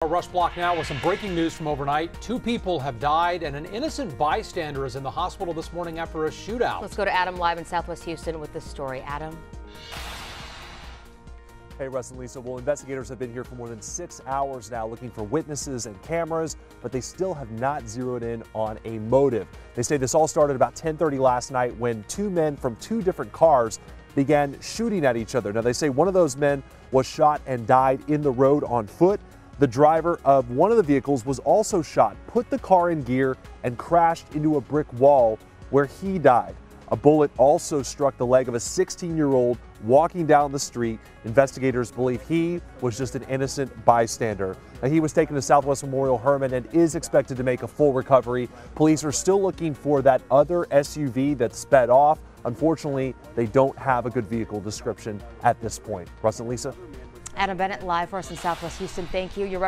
Our Rush Block now with some breaking news from overnight. 2 people have died and an innocent bystander is in the hospital this morning after a shootout. Let's go to Adam live in Southwest Houston with this story. Adam. Hey, Russ and Lisa. Well, investigators have been here for more than 6 hours now looking for witnesses and cameras, but they still have not zeroed in on a motive. They say this all started about 10:30 last night when 2 men from 2 different cars began shooting at each other. Now, they say one of those men was shot and died in the road on foot. The driver of one of the vehicles was also shot, put the car in gear, and crashed into a brick wall where he died. A bullet also struck the leg of a 16-year-old walking down the street. Investigators believe he was just an innocent bystander. Now, he was taken to Southwest Memorial Hermann and is expected to make a full recovery. Police are still looking for that other SUV that sped off. Unfortunately, they don't have a good vehicle description at this point. Russ and Lisa. Adam Bennett live for us in Southwest Houston. Thank you. Your